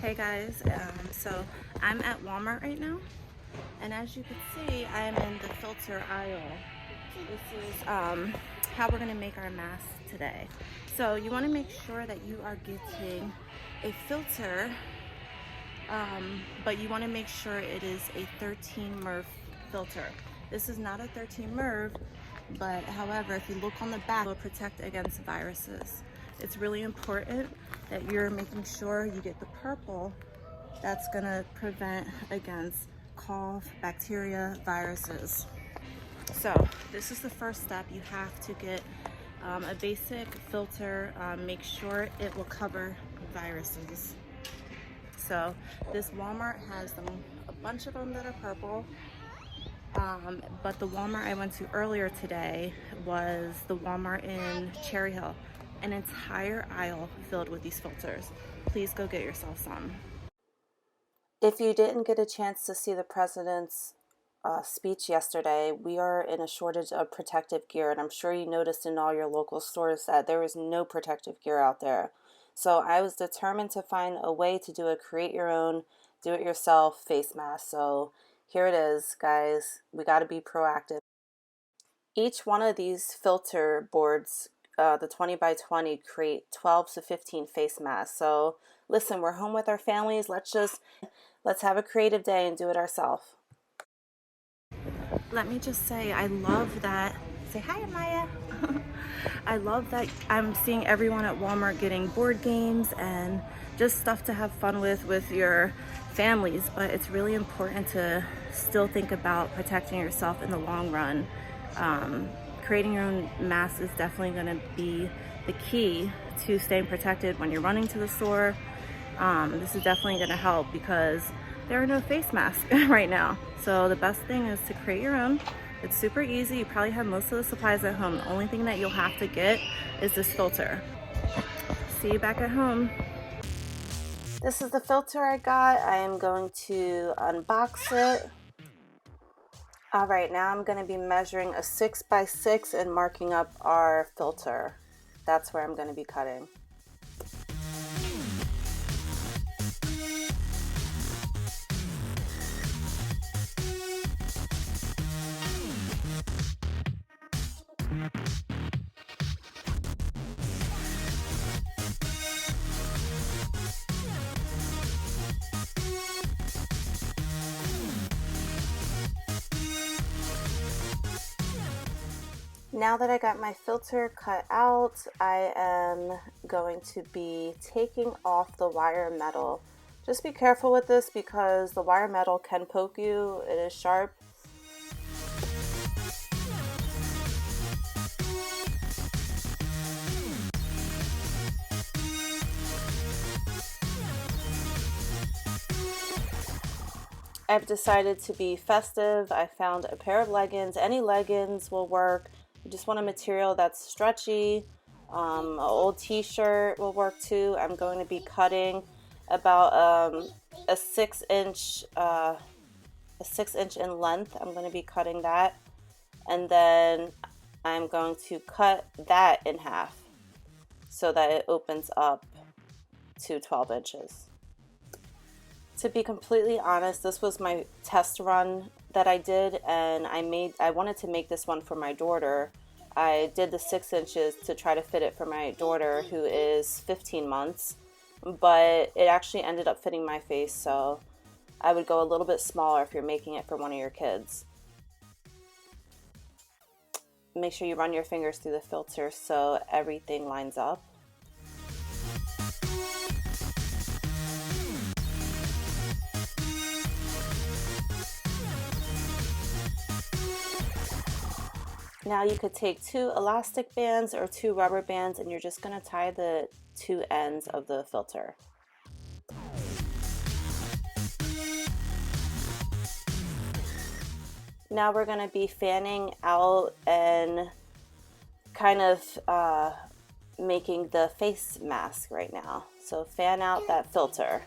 Hey guys, so I'm at Walmart right now, and as you can see, I'm in the filter aisle. This is how we're going to make our mask today. So you want to make sure that you are getting a filter, but you want to make sure it is a 13 Merv filter. This is not a 13 Merv, but however, if you look on the back, it will protect against viruses. It's really important that you're making sure you get the purple. That's gonna prevent against cough, bacteria, viruses. So this is the first step. You have to get a basic filter. Make sure it will cover viruses. So this Walmart has a bunch of them that are purple. But the Walmart I went to earlier today was the Walmart in Cherry Hill. An entire aisle filled with these filters. Please go get yourself some. If you didn't get a chance to see the president's speech yesterday, we are in a shortage of protective gear, and I'm sure you noticed in all your local stores that there was no protective gear out there. So I was determined to find a way to do a create your own, do it yourself face mask. So here it is, guys. We got to be proactive. Each one of these filter boards, the 20 by 20, create 12 to 15 face masks. So listen, we're home with our families. Let's have a creative day and do it ourselves. Let me just say, I love that. Say hi, Amaya. I love that I'm seeing everyone at Walmart getting board games and just stuff to have fun with your families. But it's really important to still think about protecting yourself in the long run. Creating your own mask is definitely going to be the key to staying protected when you're running to the store. This is definitely going to help because there are no face masks right now. So the best thing is to create your own. It's super easy. You probably have most of the supplies at home. The only thing that you'll have to get is this filter. See you back at home. This is the filter I got. I am going to unbox it. All right, now I'm going to be measuring a 6 by 6 and marking up our filter. That's where I'm going to be cutting. Now that I got my filter cut out, I am going to be taking off the wire metal. Just be careful with this because the wire metal can poke you. It is sharp. I've decided to be festive. I found a pair of leggings. Any leggings will work. You just want a material that's stretchy. An old t-shirt will work too. I'm going to be cutting about a 6-inch in length. I'm going to be cutting that, and then I'm going to cut that in half so that it opens up to 12 inches. To be completely honest, this was my test run that I did, and I wanted to make this one for my daughter. I did the 6 inches to try to fit it for my daughter, who is 15 months, but it actually ended up fitting my face, so I would go a little bit smaller if you're making it for one of your kids. Make sure you run your fingers through the filter so everything lines up. Now you could take 2 elastic bands or 2 rubber bands, and you're just going to tie the 2 ends of the filter. Now we're going to be fanning out and kind of making the face mask right now. So fan out that filter.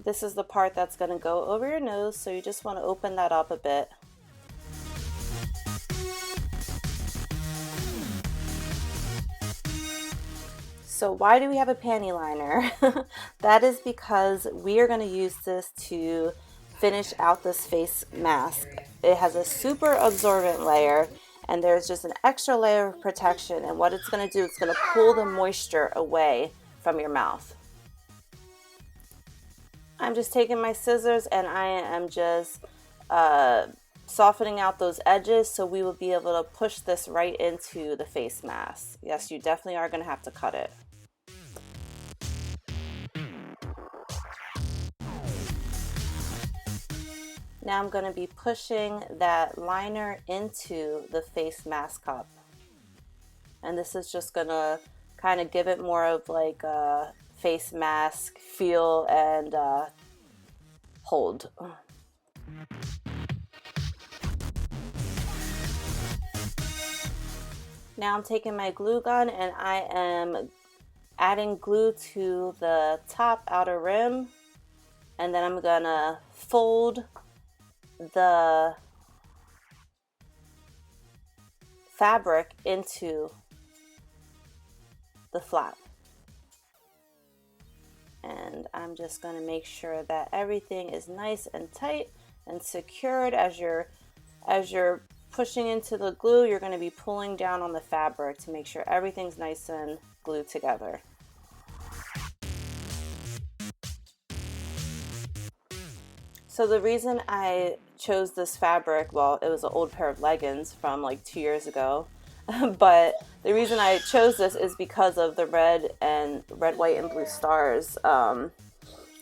This is the part that's going to go over your nose, so you just want to open that up a bit. So why do we have a panty liner? That is because we are going to use this to finish out this face mask. It has a super absorbent layer, and there's just an extra layer of protection, and what it's going to do, it's going to pull the moisture away from your mouth. I'm just taking my scissors and I am just softening out those edges so we will be able to push this right into the face mask. Yes, you definitely are going to have to cut it. Now I'm going to be pushing that liner into the face mask cup. And this is just going to kind of give it more of like a face mask feel and hold. Now I'm taking my glue gun and I am adding glue to the top outer rim, and then I'm gonna fold the fabric into the flap. And I'm just gonna make sure that everything is nice and tight and secured. As you're pushing into the glue, you're going to be pulling down on the fabric to make sure everything's nice and glued together. So the reason I chose this fabric, well, it was an old pair of leggings from like 2 years ago, but the reason I chose this is because of the red, white, and blue stars.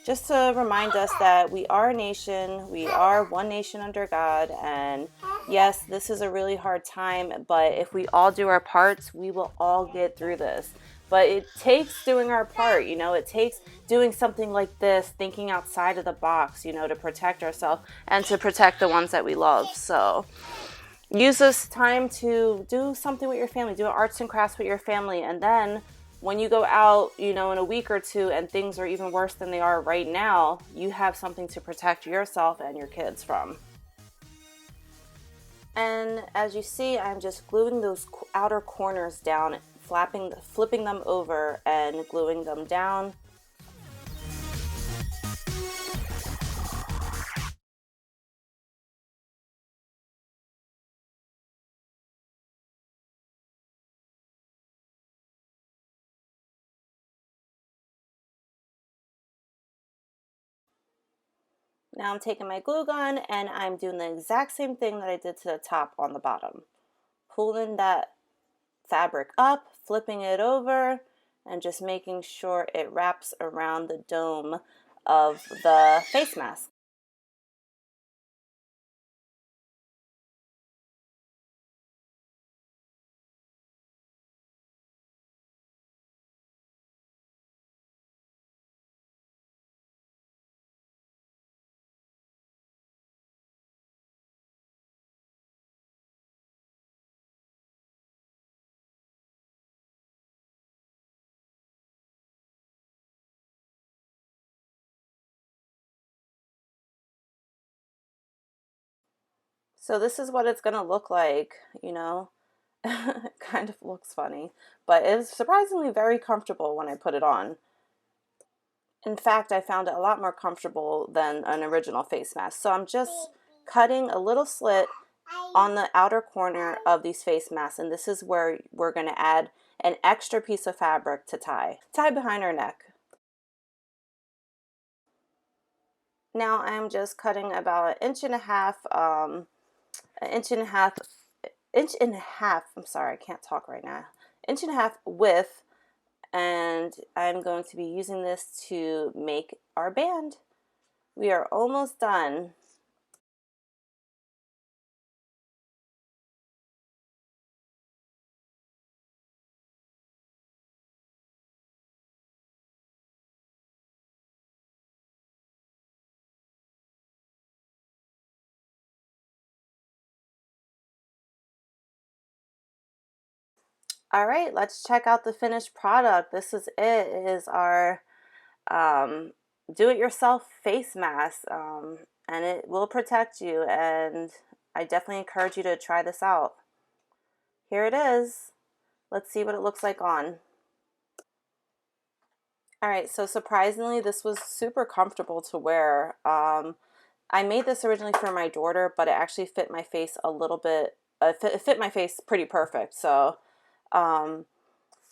Just to remind us that we are a nation, we are one nation under God, and yes, this is a really hard time, but if we all do our parts, we will all get through this. But it takes doing our part, you know, it takes doing something like this, thinking outside of the box, you know, to protect ourselves and to protect the ones that we love. So use this time to do something with your family, do arts and crafts with your family, and then when you go out, you know, in a week or two and things are even worse than they are right now, you have something to protect yourself and your kids from. And as you see, I'm just gluing those outer corners down, flipping them over and gluing them down. Now I'm taking my glue gun and I'm doing the exact same thing that I did to the top on the bottom. Pulling that fabric up, flipping it over, and just making sure it wraps around the dome of the face mask. So this is what it's gonna look like, you know. It kind of looks funny, but it's surprisingly very comfortable when I put it on. In fact, I found it a lot more comfortable than an original face mask. So I'm just cutting a little slit on the outer corner of these face masks, and this is where we're gonna add an extra piece of fabric to tie behind our neck. Now I'm just cutting about an inch and a half, I'm sorry, I can't talk right now. Inch and a half width, and I'm going to be using this to make our band. We are almost done. All right, let's check out the finished product. This is it. It is our do-it-yourself face mask, and it will protect you, and I definitely encourage you to try this out. Here it is. Let's see what it looks like on. All right, so surprisingly, this was super comfortable to wear. I made this originally for my daughter, but it actually fit my face a little bit. It fit my face pretty perfect. So, um,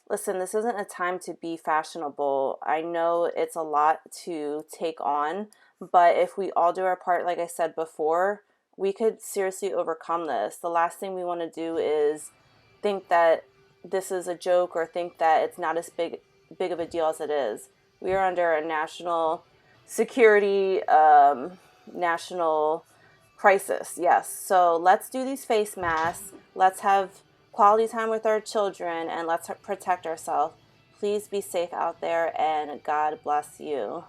listen, this isn't a time to be fashionable. I know it's a lot to take on, but if we all do our part, like I said before, we could seriously overcome this. The last thing we want to do is think that this is a joke or think that it's not as big of a deal as it is. We are under a national security, national crisis. Yes. So let's do these face masks. Let's have quality time with our children and let's protect ourselves. Please be safe out there and God bless you.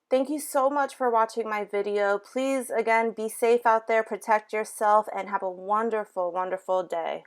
Thank you so much for watching my video. Please, again, be safe out there, protect yourself, and have a wonderful, wonderful day.